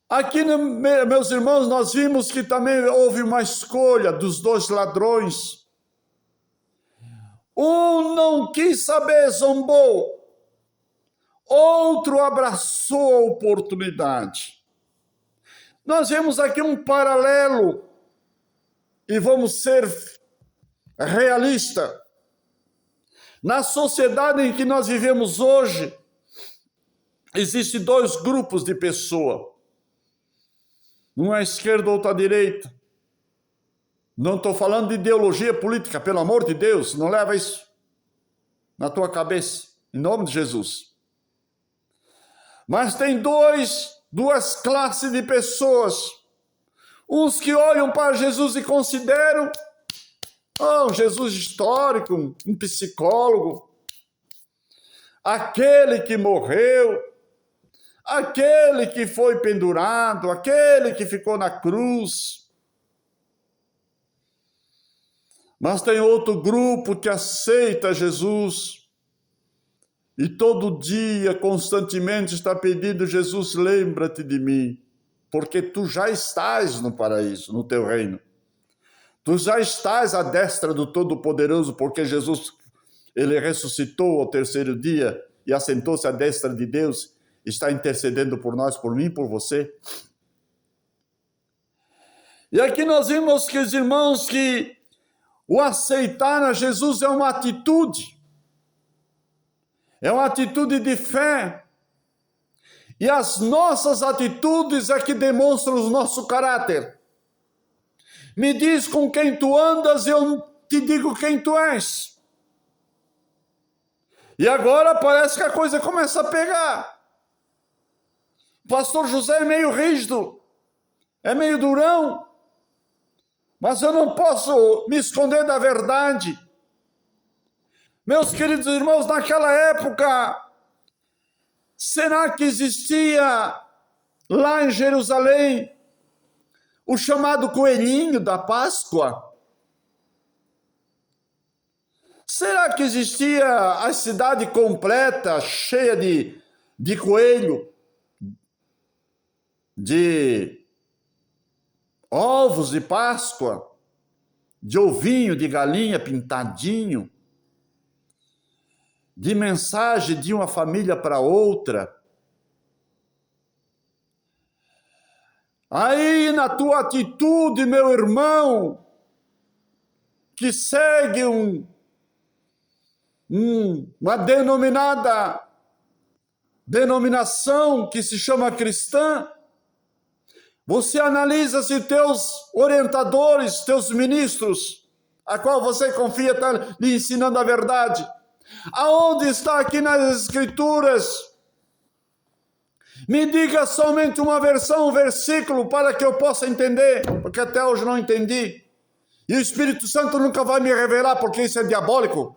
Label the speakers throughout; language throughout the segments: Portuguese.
Speaker 1: Aqui, meus irmãos, nós vimos que também houve uma escolha dos dois ladrões. Um não quis saber, zombou. Outro abraçou a oportunidade. Nós vemos aqui um paralelo e vamos ser realistas. Na sociedade em que nós vivemos hoje, existem dois grupos de pessoas. Um à esquerda, outro à direita. Não estou falando de ideologia política, pelo amor de Deus, não leva isso na tua cabeça, em nome de Jesus. Mas tem duas classes de pessoas. Uns que olham para Jesus e consideram um Jesus histórico, um psicólogo, aquele que morreu, aquele que foi pendurado, aquele que ficou na cruz. Mas tem outro grupo que aceita Jesus e todo dia, constantemente está pedindo: Jesus, lembra-te de mim, porque tu já estás no paraíso, no teu reino. Tu já estás à destra do Todo-Poderoso, porque Jesus, ele ressuscitou ao terceiro dia e assentou-se à destra de Deus, está intercedendo por nós, por mim e por você. E aqui nós vimos que os irmãos, que o aceitar a Jesus é uma atitude de fé. E as nossas atitudes é que demonstram o nosso caráter. Me diz com quem tu andas e eu te digo quem tu és. E agora parece que a coisa começa a pegar. O pastor José é meio rígido, é meio durão, mas eu não posso me esconder da verdade. Meus queridos irmãos, naquela época, será que existia lá em Jerusalém o chamado coelhinho da Páscoa? Será que existia a cidade completa, cheia de coelho, de ovos de Páscoa, de ovinho, de galinha pintadinho, de mensagem de uma família para outra? Aí na tua atitude, meu irmão, que segue uma denominação que se chama cristã, você analisa se teus orientadores, teus ministros, a qual você confia, estão lhe ensinando a verdade. Aonde está aqui nas Escrituras? Me diga somente uma versão, um versículo, para que eu possa entender, porque até hoje não entendi. E o Espírito Santo nunca vai me revelar, porque isso é diabólico.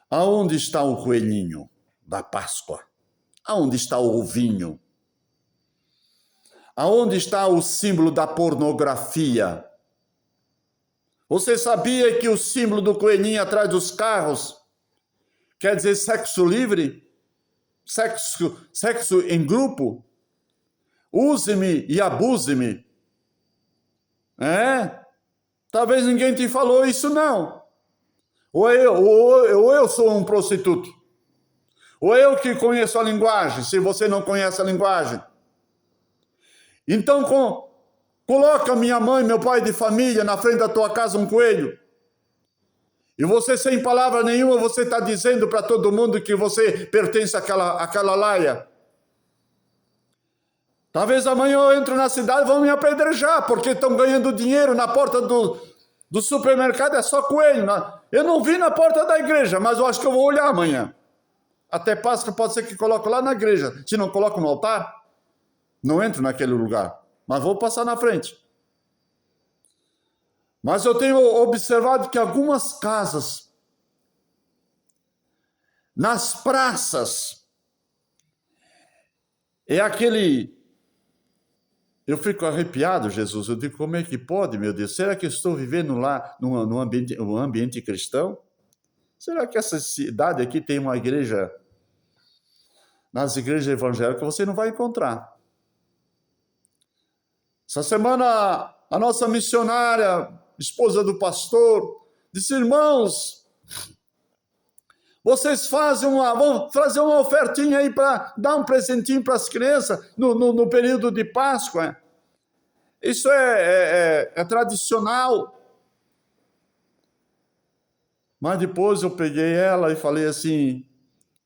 Speaker 1: Aonde está o coelhinho da Páscoa? Aonde está o ovinho? Aonde está o símbolo da pornografia? Você sabia que o símbolo do coelhinho atrás dos carros quer dizer sexo livre? Sexo em grupo? Use-me e abuse-me. Talvez ninguém te falou isso, não. Ou eu sou um prostituto. Ou eu que conheço a linguagem, se você não conhece a linguagem. Então, coloca minha mãe, meu pai de família na frente da tua casa um coelho. E você, sem palavra nenhuma, você está dizendo para todo mundo que você pertence àquela laia. Talvez amanhã eu entre na cidade e vão me apedrejar, porque estão ganhando dinheiro na porta do supermercado, é só coelho. Eu não vi na porta da igreja, mas eu acho que eu vou olhar amanhã. Até Páscoa pode ser que coloque lá na igreja. Se não coloco no altar, não entro naquele lugar, mas vou passar na frente. Mas eu tenho observado que algumas casas, nas praças, é aquele... Eu fico arrepiado, Jesus. Eu digo, como é que pode, meu Deus? Será que eu estou vivendo lá num ambiente cristão? Será que essa cidade aqui tem uma igreja nas igrejas evangélicas você não vai encontrar. Essa semana, a nossa missionária, esposa do pastor, disse: irmãos, vocês vão fazer uma ofertinha aí para dar um presentinho para as crianças no período de Páscoa. Isso é tradicional. Mas depois eu peguei ela e falei assim: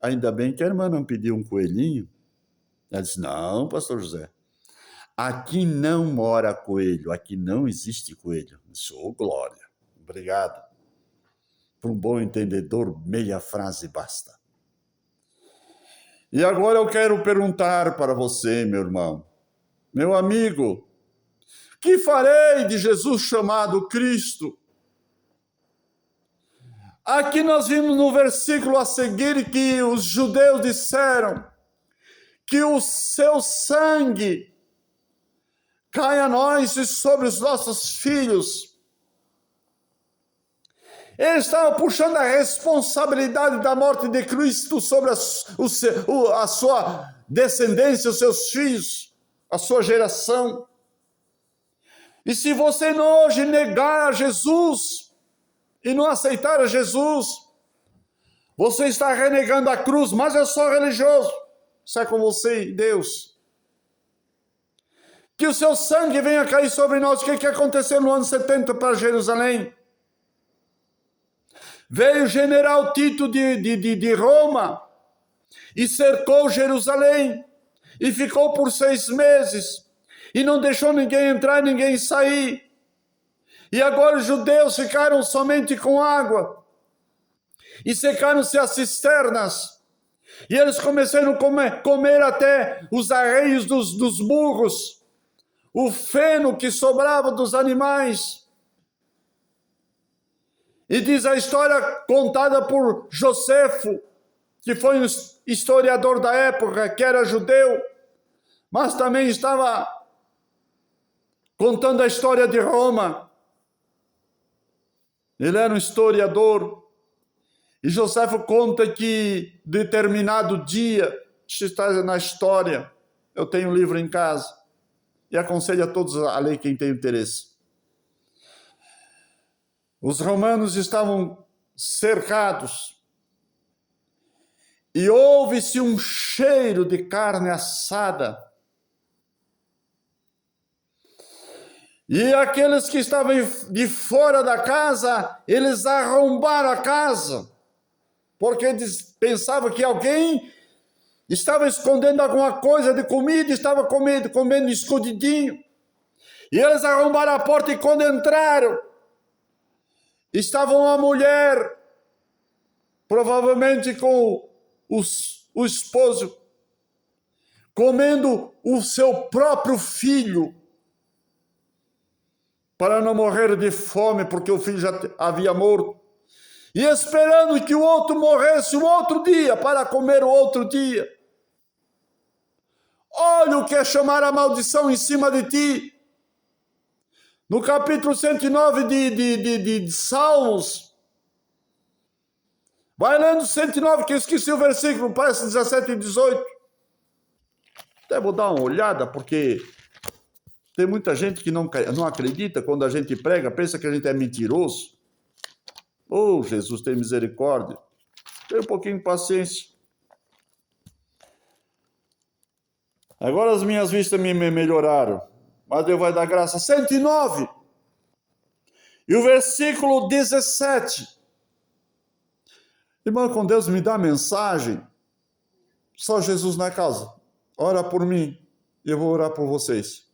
Speaker 1: ainda bem que a irmã não pediu um coelhinho. Ela disse: não, pastor José, aqui não mora coelho, aqui não existe coelho. Eu disse: ô, glória, obrigado. Para um bom entendedor, meia frase basta. E agora eu quero perguntar para você, meu irmão, meu amigo, que farei de Jesus chamado Cristo? Aqui nós vimos no versículo a seguir que os judeus disseram que o seu sangue caia a nós e sobre os nossos filhos. Ele estava puxando a responsabilidade da morte de Cristo sobre a sua descendência, os seus filhos, a sua geração. E se você hoje negar a Jesus e não aceitar a Jesus, você está renegando a cruz, mas eu sou religioso. Isso é com você e Deus. Que o seu sangue venha cair sobre nós. O que aconteceu no ano 70 para Jerusalém? Veio o general Tito de Roma e cercou Jerusalém e ficou por 6 meses e não deixou ninguém entrar, ninguém sair. E agora os judeus ficaram somente com água e secaram-se as cisternas e eles começaram a comer até os arreios dos burros, o feno que sobrava dos animais. E diz a história contada por Josefo, que foi um historiador da época, que era judeu, mas também estava contando a história de Roma. Ele era um historiador. E Josefo conta que determinado dia, isso está na história, eu tenho um livro em casa, e aconselho a todos a ler quem tem interesse. Os romanos estavam cercados e houve-se um cheiro de carne assada. E aqueles que estavam de fora da casa, eles arrombaram a casa, porque eles pensavam que alguém estava escondendo alguma coisa de comida, estava comendo escondidinho. E eles arrombaram a porta e quando entraram, estava uma mulher, provavelmente com o esposo, comendo o seu próprio filho, para não morrer de fome, porque o filho já havia morto, e esperando que o outro morresse o outro dia, para comer o outro dia. Olha o que é chamar a maldição em cima de ti. No capítulo 109 de Salmos, vai lendo 109, que eu esqueci o versículo, parece 17 e 18. Até vou dar uma olhada, porque tem muita gente que não acredita quando a gente prega, pensa que a gente é mentiroso. Oh, Jesus, tem misericórdia. Tem um pouquinho de paciência. Agora as minhas vistas me melhoraram, mas Deus vai dar graça. 109. E o versículo 17. Irmão, quando Deus me dá a mensagem, só Jesus na casa. Ora por mim, e eu vou orar por vocês.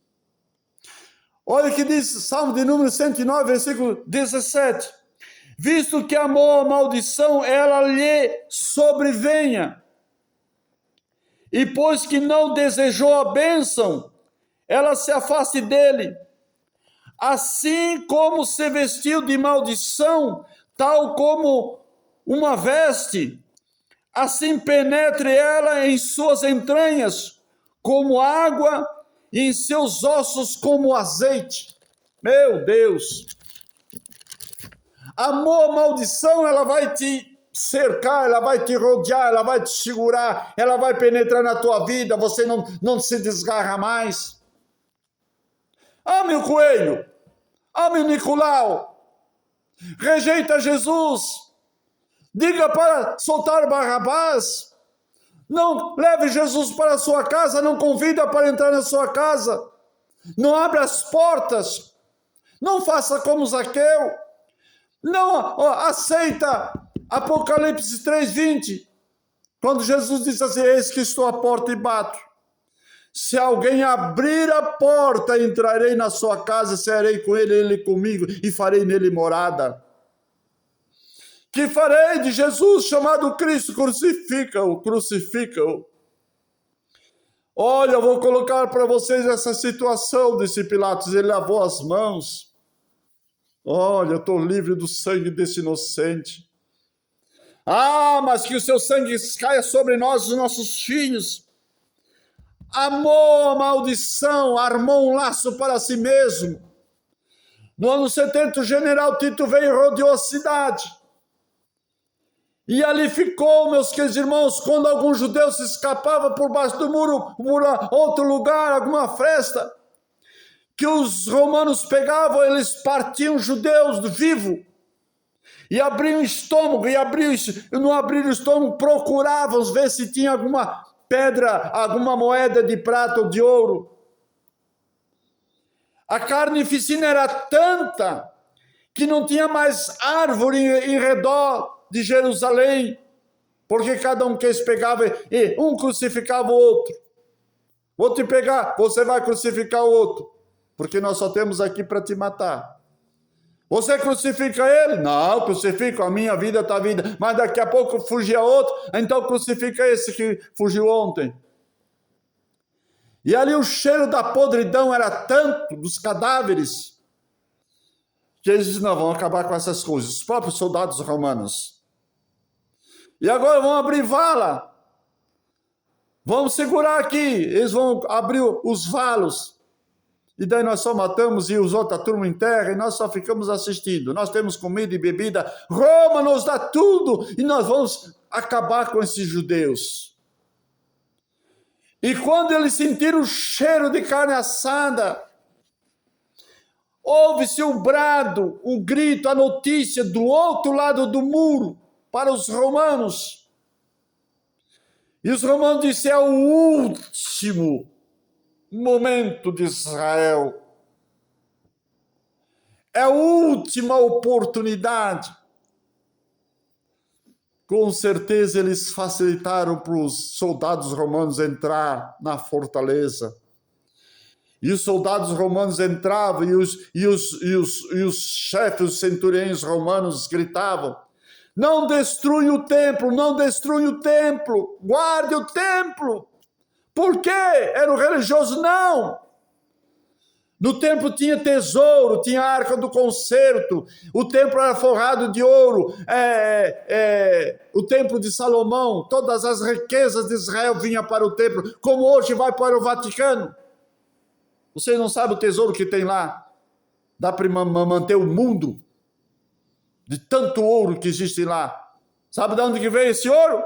Speaker 1: Olha o que diz Salmo de número 109, versículo 17. Visto que amou a maldição, ela lhe sobrevenha. E pois que não desejou a bênção, ela se afaste dele. Assim como se vestiu de maldição, tal como uma veste, assim penetre ela em suas entranhas, como água, e em seus ossos como azeite. Meu Deus! Amor, maldição, ela vai te cercar, ela vai te rodear, ela vai te segurar, ela vai penetrar na tua vida, você não se desgarra mais. Ah, meu coelho, ah, meu Nicolau, rejeita Jesus, diga para soltar Barrabás, não leve Jesus para a sua casa, não convida para entrar na sua casa, não abra as portas, não faça como Zaqueu, não aceita Apocalipse 3:20, quando Jesus disse assim, eis que estou à porta e bato. Se alguém abrir a porta, entrarei na sua casa, cearei com ele, ele comigo, e farei nele morada. Que farei de Jesus chamado Cristo? Crucifica-o, crucifica-o. Olha, eu vou colocar para vocês essa situação, disse Pilatos, ele lavou as mãos. Olha, eu estou livre do sangue desse inocente. Ah, mas que o seu sangue caia sobre nós, os nossos filhos. Amou a maldição, armou um laço para si mesmo. No ano 70, o general Tito veio e rodeou a cidade. E ali ficou, meus queridos irmãos, quando algum judeu se escapava por baixo do muro, por outro lugar, alguma fresta, que os romanos pegavam, eles partiam judeus vivo. E abriam o estômago, não abriram o estômago, procuravam ver se tinha alguma pedra, alguma moeda de prata ou de ouro. A carnificina era tanta que não tinha mais árvore em redor de Jerusalém, porque cada um que eles pegavam, e um crucificava o outro. Vou te pegar, você vai crucificar o outro, porque nós só temos aqui para te matar. Você crucifica ele? Não, crucifico, a minha vida está vida. Mas daqui a pouco fugia outro, então crucifica esse que fugiu ontem. E ali o cheiro da podridão era tanto dos cadáveres, que eles disseram, não, vamos acabar com essas coisas. Os próprios soldados romanos. E agora vão abrir vala. Vamos segurar aqui. Eles vão abrir os valos. E daí nós só matamos e os outros, a turma em terra, e nós só ficamos assistindo. Nós temos comida e bebida, Roma nos dá tudo, e nós vamos acabar com esses judeus. E quando eles sentiram o cheiro de carne assada, houve-se um brado, um grito, a notícia do outro lado do muro, para os romanos. E os romanos disseram, é o último momento de Israel. É a última oportunidade. Com certeza eles facilitaram para os soldados romanos entrar na fortaleza. E os soldados romanos entravam e os chefes, os centuriões romanos gritavam, não destrui o templo, não destrui o templo, guarde o templo. Por quê? Era o religioso? Não. No templo tinha tesouro, tinha a arca do concerto, o templo era forrado de ouro, o templo de Salomão, todas as riquezas de Israel vinham para o templo, como hoje vai para o Vaticano. Vocês não sabem o tesouro que tem lá? Dá para manter o mundo de tanto ouro que existe lá. Sabe de onde que veio esse ouro?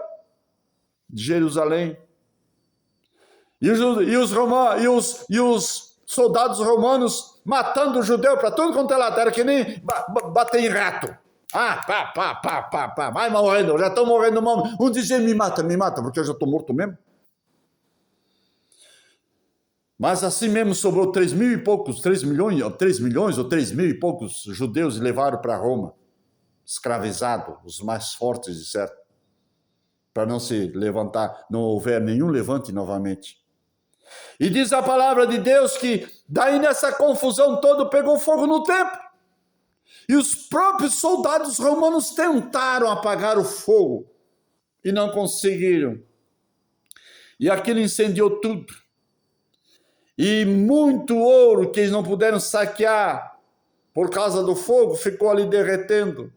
Speaker 1: De Jerusalém. E os soldados romanos matando o judeu para tudo quanto é lado, era que nem bater em rato. Vai morrendo, já estão morrendo. Um dizia, me mata, porque eu já estou morto mesmo. Mas assim mesmo sobrou 3 milhões ou 3 mil e poucos judeus e levaram para Roma, escravizados, os mais fortes, de certo, para não se levantar, não houver nenhum levante novamente. E diz a palavra de Deus que daí nessa confusão toda pegou fogo no templo. E os próprios soldados romanos tentaram apagar o fogo e não conseguiram. E aquilo incendiou tudo. E muito ouro que eles não puderam saquear por causa do fogo ficou ali derretendo.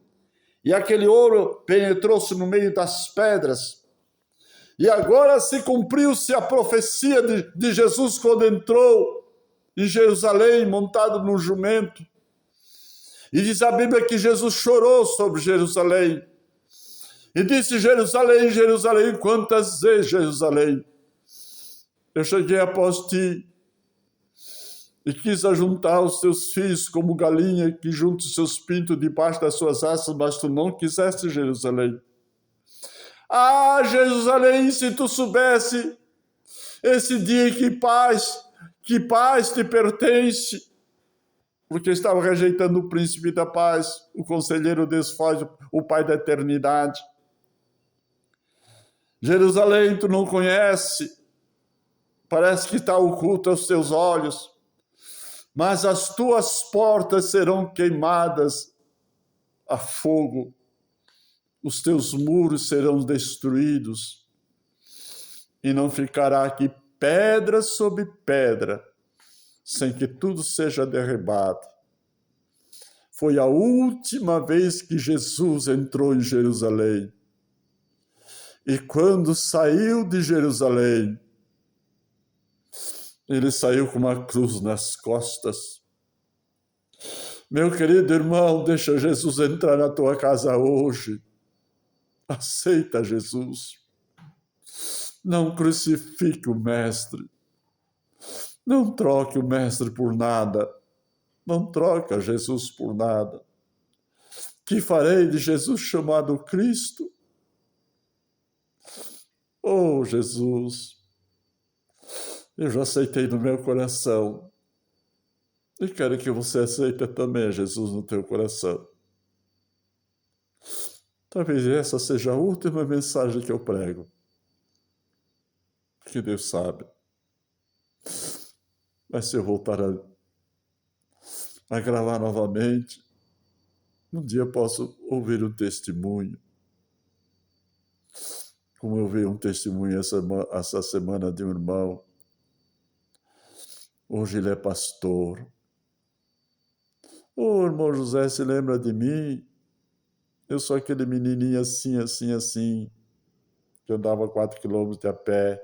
Speaker 1: E aquele ouro penetrou-se no meio das pedras. E agora se cumpriu-se a profecia de Jesus quando entrou em Jerusalém montado num jumento. E diz a Bíblia que Jesus chorou sobre Jerusalém. E disse: Jerusalém, Jerusalém, quantas vezes, Jerusalém, eu cheguei após ti e quis ajuntar os teus filhos como galinha que junta os seus pintos debaixo das suas asas, mas tu não quiseste, Jerusalém. Ah, Jerusalém, se tu soubesse esse dia que paz te pertence, porque estava rejeitando o príncipe da paz, o conselheiro desfoge, o pai da eternidade. Jerusalém, tu não conhece, parece que está oculto aos teus olhos, mas as tuas portas serão queimadas a fogo, os teus muros serão destruídos, e não ficará aqui pedra sobre pedra, sem que tudo seja derribado. Foi a última vez que Jesus entrou em Jerusalém. E quando saiu de Jerusalém, ele saiu com uma cruz nas costas. Meu querido irmão, deixa Jesus entrar na tua casa hoje. Aceita Jesus. Não crucifique o Mestre. Não troque o Mestre por nada. Não troca Jesus por nada. Que farei de Jesus chamado Cristo? Oh, Jesus, eu já aceitei no meu coração. E quero que você aceite também Jesus no teu coração. Talvez essa seja a última mensagem que eu prego. Que Deus sabe. Mas se eu voltar a gravar novamente, um dia posso ouvir um testemunho. Como eu vi um testemunho essa semana de um irmão. Hoje ele é pastor. Ô, irmão José, se lembra de mim? Eu sou aquele menininho assim, assim, assim, que andava 4 quilômetros a pé.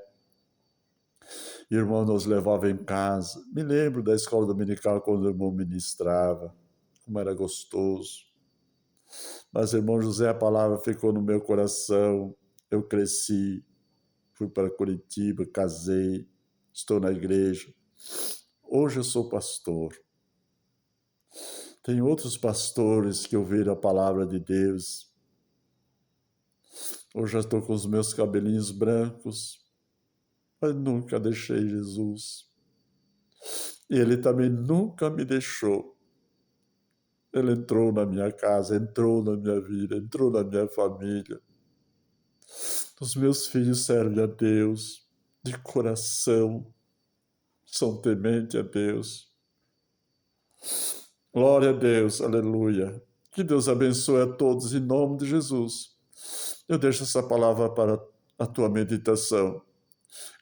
Speaker 1: E o irmão nos levava em casa. Me lembro da escola dominical quando o irmão ministrava, como era gostoso. Mas, irmão José, a palavra ficou no meu coração. Eu cresci, fui para Curitiba, casei, estou na igreja. Hoje eu sou pastor. Tem outros pastores que ouviram a palavra de Deus. Hoje já estou com os meus cabelinhos brancos, mas nunca deixei Jesus. E Ele também nunca me deixou. Ele entrou na minha casa, entrou na minha vida, entrou na minha família. Os meus filhos servem a Deus de coração, são tementes a Deus. Glória a Deus, aleluia. Que Deus abençoe a todos em nome de Jesus. Eu deixo essa palavra para a tua meditação.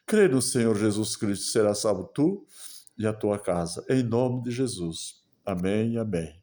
Speaker 1: Crê no Senhor Jesus Cristo, será salvo tu e a tua casa. Em nome de Jesus. Amém, amém.